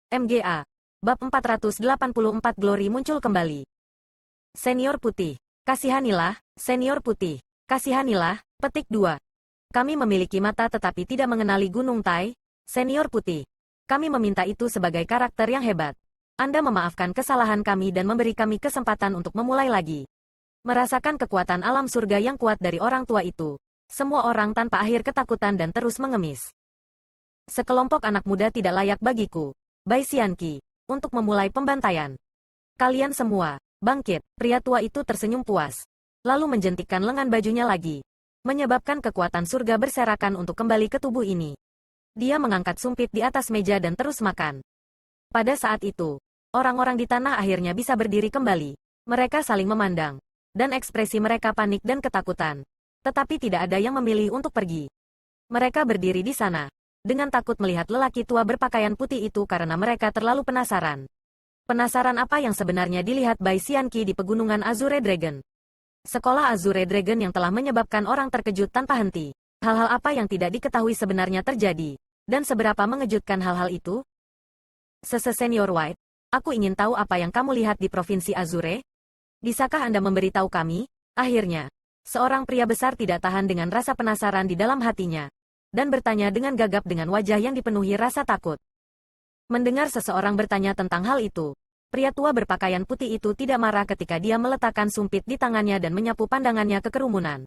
MGA. Bab 484 Glory muncul kembali. Senior Putih. Kasihanilah, Senior Putih. Kasihanilah, petik 2. Kami memiliki mata tetapi tidak mengenali Gunung Tai, Senior Putih. Kami meminta itu sebagai karakter yang hebat. Anda memaafkan kesalahan kami dan memberi kami kesempatan untuk memulai lagi. Merasakan kekuatan alam surga yang kuat dari orang tua itu. Semua orang tanpa akhir ketakutan dan terus mengemis. Sekelompok anak muda tidak layak bagiku, Bai Xianqi, untuk memulai pembantaian. Kalian semua, bangkit, pria tua itu tersenyum puas. Lalu menjentikkan lengan bajunya lagi. Menyebabkan kekuatan surga berserakan untuk kembali ke tubuh ini. Dia mengangkat sumpit di atas meja dan terus makan. Pada saat itu, orang-orang di tanah akhirnya bisa berdiri kembali. Mereka saling memandang. Dan ekspresi mereka panik dan ketakutan. Tetapi tidak ada yang memilih untuk pergi. Mereka berdiri di sana. Dengan takut melihat lelaki tua berpakaian putih itu karena mereka terlalu penasaran. Penasaran apa yang sebenarnya dilihat Bai Xianqi di pegunungan Azure Dragon. Sekolah Azure Dragon yang telah menyebabkan orang terkejut tanpa henti. Hal-hal apa yang tidak diketahui sebenarnya terjadi. Dan seberapa mengejutkan hal-hal itu? Senior White, aku ingin tahu apa yang kamu lihat di Provinsi Azure? Bisakah Anda memberitahu kami? Akhirnya, seorang pria besar tidak tahan dengan rasa penasaran di dalam hatinya. Dan bertanya dengan gagap dengan wajah yang dipenuhi rasa takut. Mendengar seseorang bertanya tentang hal itu, pria tua berpakaian putih itu tidak marah ketika dia meletakkan sumpit di tangannya dan menyapu pandangannya ke kerumunan.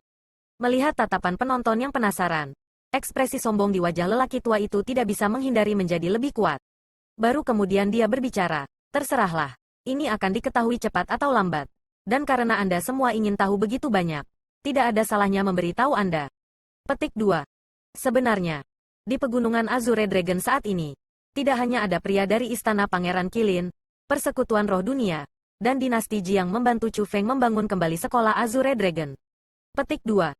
Melihat tatapan penonton yang penasaran, ekspresi sombong di wajah lelaki tua itu tidak bisa menghindari menjadi lebih kuat. Baru kemudian dia berbicara, terserahlah, ini akan diketahui cepat atau lambat. Dan karena Anda semua ingin tahu begitu banyak, tidak ada salahnya memberitahu Anda. Petik 2. Sebenarnya, di pegunungan Azure Dragon saat ini, tidak hanya ada pria dari Istana Pangeran Qilin, Persekutuan Roh Dunia, dan dinasti Ji yang membantu Chu Feng membangun kembali sekolah Azure Dragon. Petik 2.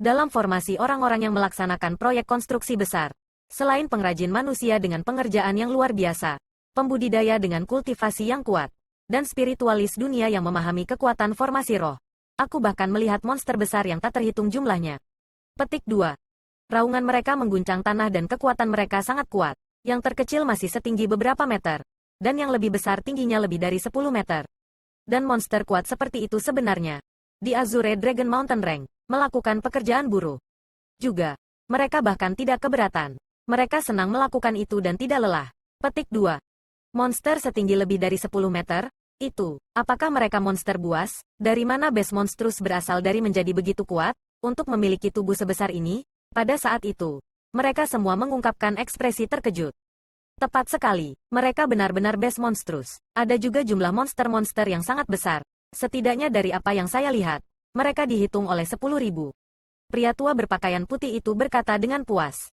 Dalam formasi orang-orang yang melaksanakan proyek konstruksi besar, selain pengrajin manusia dengan pengerjaan yang luar biasa, pembudidaya dengan kultivasi yang kuat, dan spiritualis dunia yang memahami kekuatan formasi roh, aku bahkan melihat monster besar yang tak terhitung jumlahnya. Petik 2. Raungan mereka mengguncang tanah dan kekuatan mereka sangat kuat. Yang terkecil masih setinggi beberapa meter. Dan yang lebih besar tingginya lebih dari 10 meter. Dan monster kuat seperti itu sebenarnya, di Azure Dragon Mountain Range, melakukan pekerjaan buruh. Juga, mereka bahkan tidak keberatan. Mereka senang melakukan itu dan tidak lelah. Petik 2. Monster setinggi lebih dari 10 meter? Itu, apakah mereka monster buas? Dari mana Best Monstrous berasal dari menjadi begitu kuat? Untuk memiliki tubuh sebesar ini? Pada saat itu, mereka semua mengungkapkan ekspresi terkejut. Tepat sekali, mereka benar-benar Best Monstrous. Ada juga jumlah monster-monster yang sangat besar. Setidaknya dari apa yang saya lihat, mereka dihitung oleh 10.000. Pria tua berpakaian putih itu berkata dengan puas.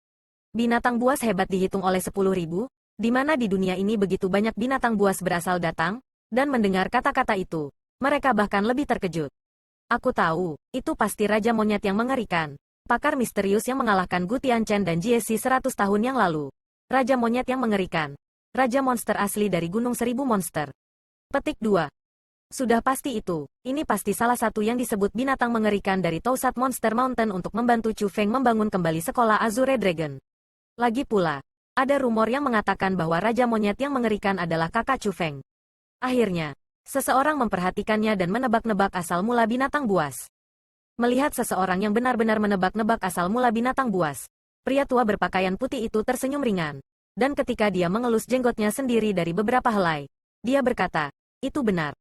Binatang buas hebat dihitung oleh 10.000? Di mana di dunia ini begitu banyak binatang buas berasal datang? Dan mendengar kata-kata itu, mereka bahkan lebih terkejut. Aku tahu, itu pasti Raja Monyet yang mengerikan. Pakar misterius yang mengalahkan Gu Tianchen dan Jie Xi 100 tahun yang lalu. Raja Monyet yang mengerikan. Raja monster asli dari Gunung Seribu Monster. Petik 2. Sudah pasti itu. Ini pasti salah satu yang disebut binatang mengerikan dari Tousat Monster Mountain untuk membantu Chu Feng membangun kembali sekolah Azure Dragon. Lagi pula, ada rumor yang mengatakan bahwa Raja Monyet yang mengerikan adalah kakak Chu Feng. Akhirnya, seseorang memperhatikannya dan menebak-nebak asal mula binatang buas. Melihat seseorang yang benar-benar menebak-nebak asal mula binatang buas, pria tua berpakaian putih itu tersenyum ringan. Dan ketika dia mengelus jenggotnya sendiri dari beberapa helai, dia berkata, itu benar.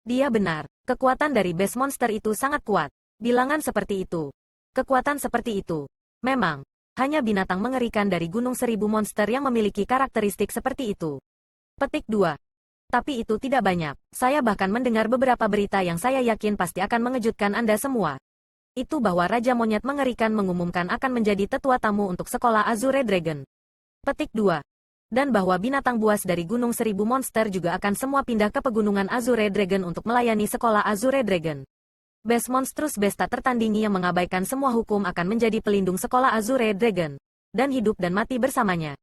Dia benar, kekuatan dari Best Monster itu sangat kuat. Bilangan seperti itu. Kekuatan seperti itu. Memang, hanya binatang mengerikan dari Gunung Seribu Monster yang memiliki karakteristik seperti itu. Petik 2. Tapi itu tidak banyak. Saya bahkan mendengar beberapa berita yang saya yakin pasti akan mengejutkan Anda semua. Itu bahwa Raja Monyet mengerikan mengumumkan akan menjadi tetua tamu untuk sekolah Azure Dragon. Petik 2. Dan bahwa binatang buas dari Gunung Seribu Monster juga akan semua pindah ke pegunungan Azure Dragon untuk melayani sekolah Azure Dragon. Best Monstrous Besta tertandingi yang mengabaikan semua hukum akan menjadi pelindung sekolah Azure Dragon. Dan hidup dan mati bersamanya.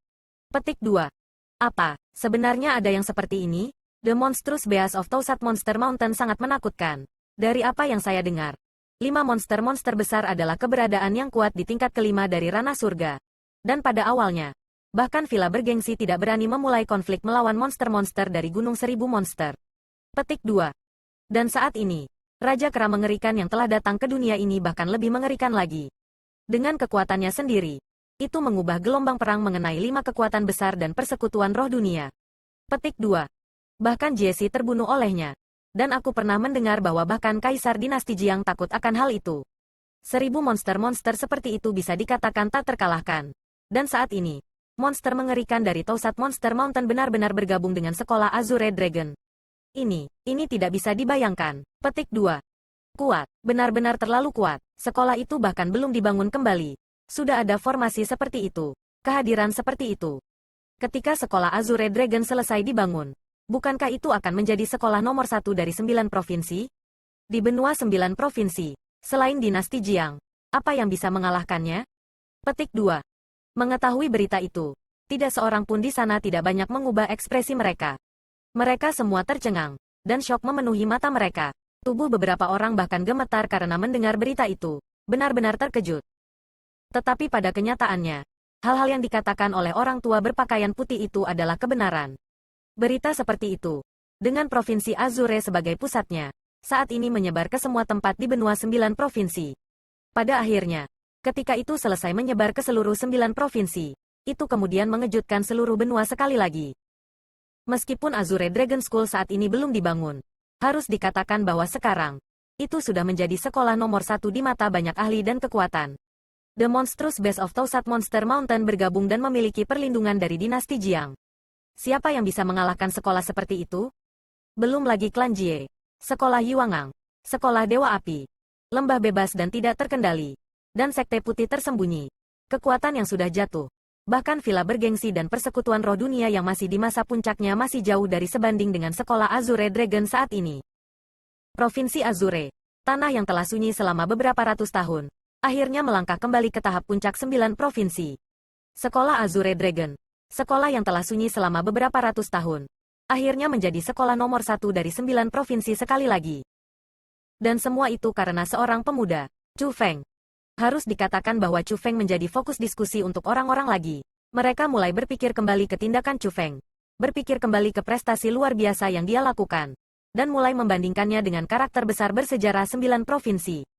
Petik 2. Apa, sebenarnya ada yang seperti ini? The Monstrous Beast of Tousat Monster Mountain sangat menakutkan. Dari apa yang saya dengar, 5 monster-monster besar adalah keberadaan yang kuat di tingkat kelima dari ranah surga. Dan pada awalnya, Bahkan villa bergengsi tidak berani memulai konflik melawan monster-monster dari Gunung Seribu Monster. Petik 2. Dan saat ini, Raja Kera mengerikan yang telah datang ke dunia ini bahkan lebih mengerikan lagi. Dengan kekuatannya sendiri, itu mengubah gelombang perang mengenai 5 kekuatan besar dan persekutuan roh dunia. Petik 2. Bahkan Jesse terbunuh olehnya. Dan aku pernah mendengar bahwa bahkan Kaisar Dinasti Jiang takut akan hal itu. 1000 monster-monster seperti itu bisa dikatakan tak terkalahkan. Dan saat ini, monster mengerikan dari Tousat Monster Mountain benar-benar bergabung dengan sekolah Azure Dragon. Ini tidak bisa dibayangkan. Petik 2. Kuat, benar-benar terlalu kuat. Sekolah itu bahkan belum dibangun kembali. Sudah ada formasi seperti itu. Kehadiran seperti itu. Ketika sekolah Azure Dragon selesai dibangun, bukankah itu akan menjadi sekolah nomor 1 dari 9 provinsi? Di benua 9 provinsi, selain dinasti Jiang, apa yang bisa mengalahkannya? Petik 2. Mengetahui berita itu, tidak seorang pun di sana tidak banyak mengubah ekspresi mereka. Mereka semua tercengang, dan syok memenuhi mata mereka. Tubuh beberapa orang bahkan gemetar karena mendengar berita itu. Benar-benar terkejut. Tetapi pada kenyataannya, hal-hal yang dikatakan oleh orang tua berpakaian putih itu adalah kebenaran. Berita seperti itu, dengan Provinsi Azure sebagai pusatnya, saat ini menyebar ke semua tempat di benua 9 provinsi. Pada akhirnya, ketika itu selesai menyebar ke seluruh 9 provinsi, itu kemudian mengejutkan seluruh benua sekali lagi. Meskipun Azure Dragon School saat ini belum dibangun, harus dikatakan bahwa sekarang, itu sudah menjadi sekolah nomor 1 di mata banyak ahli dan kekuatan. The Monstrous Base of Tousat Monster Mountain bergabung dan memiliki perlindungan dari dinasti Jiang. Siapa yang bisa mengalahkan sekolah seperti itu? Belum lagi klan Jie, sekolah Yuangang, sekolah Dewa Api, lembah bebas dan tidak terkendali, dan sekte putih tersembunyi. Kekuatan yang sudah jatuh. Bahkan villa bergengsi dan persekutuan roh dunia yang masih di masa puncaknya masih jauh dari sebanding dengan sekolah Azure Dragon saat ini. Provinsi Azure, tanah yang telah sunyi selama beberapa ratus tahun, akhirnya melangkah kembali ke tahap puncak 9 provinsi. Sekolah Azure Dragon, sekolah yang telah sunyi selama beberapa ratus tahun, akhirnya menjadi sekolah nomor 1 dari 9 provinsi sekali lagi. Dan semua itu karena seorang pemuda, Chu Feng. Harus dikatakan bahwa Chu Feng menjadi fokus diskusi untuk orang-orang lagi. Mereka mulai berpikir kembali ke tindakan Chu Feng. Berpikir kembali ke prestasi luar biasa yang dia lakukan. Dan mulai membandingkannya dengan karakter besar bersejarah 9 provinsi.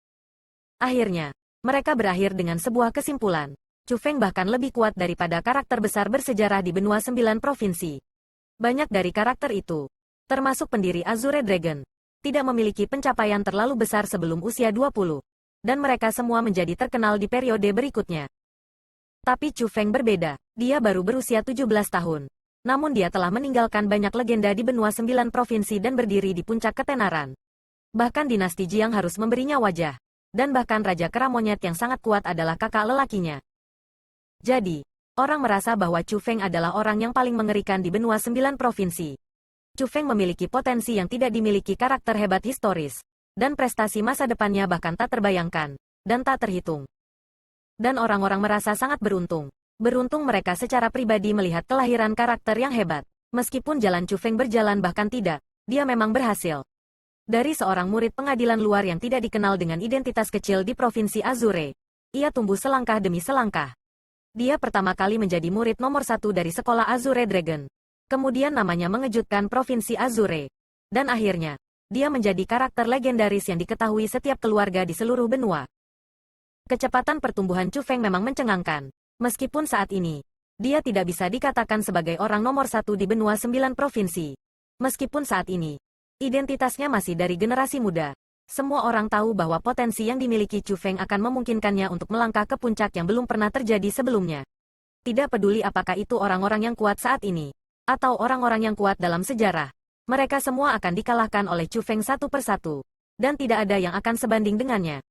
Akhirnya, mereka berakhir dengan sebuah kesimpulan. Chu Feng bahkan lebih kuat daripada karakter besar bersejarah di benua 9 provinsi. Banyak dari karakter itu, termasuk pendiri Azure Dragon, tidak memiliki pencapaian terlalu besar sebelum usia 20. Dan mereka semua menjadi terkenal di periode berikutnya. Tapi Chu Feng berbeda, dia baru berusia 17 tahun. Namun dia telah meninggalkan banyak legenda di benua 9 provinsi dan berdiri di puncak ketenaran. Bahkan dinasti Jiang harus memberinya wajah. Dan bahkan Raja Kera Monyet yang sangat kuat adalah kakak lelakinya. Jadi, orang merasa bahwa Chu Feng adalah orang yang paling mengerikan di benua 9 provinsi. Chu Feng memiliki potensi yang tidak dimiliki karakter hebat historis. Dan prestasi masa depannya bahkan tak terbayangkan, dan tak terhitung. Dan orang-orang merasa sangat beruntung. Beruntung mereka secara pribadi melihat kelahiran karakter yang hebat. Meskipun jalan Chu Feng berjalan bahkan tidak, dia memang berhasil. Dari seorang murid pengadilan luar yang tidak dikenal dengan identitas kecil di Provinsi Azure, ia tumbuh selangkah demi selangkah. Dia pertama kali menjadi murid nomor 1 dari sekolah Azure Dragon. Kemudian namanya mengejutkan Provinsi Azure. Dan akhirnya, dia menjadi karakter legendaris yang diketahui setiap keluarga di seluruh benua. Kecepatan pertumbuhan Chu Feng memang mencengangkan. Meskipun saat ini, dia tidak bisa dikatakan sebagai orang nomor 1 di benua 9 provinsi. Meskipun saat ini, identitasnya masih dari generasi muda. Semua orang tahu bahwa potensi yang dimiliki Chu Feng akan memungkinkannya untuk melangkah ke puncak yang belum pernah terjadi sebelumnya. Tidak peduli apakah itu orang-orang yang kuat saat ini, atau orang-orang yang kuat dalam sejarah. Mereka semua akan dikalahkan oleh Chu Feng satu persatu. Dan tidak ada yang akan sebanding dengannya.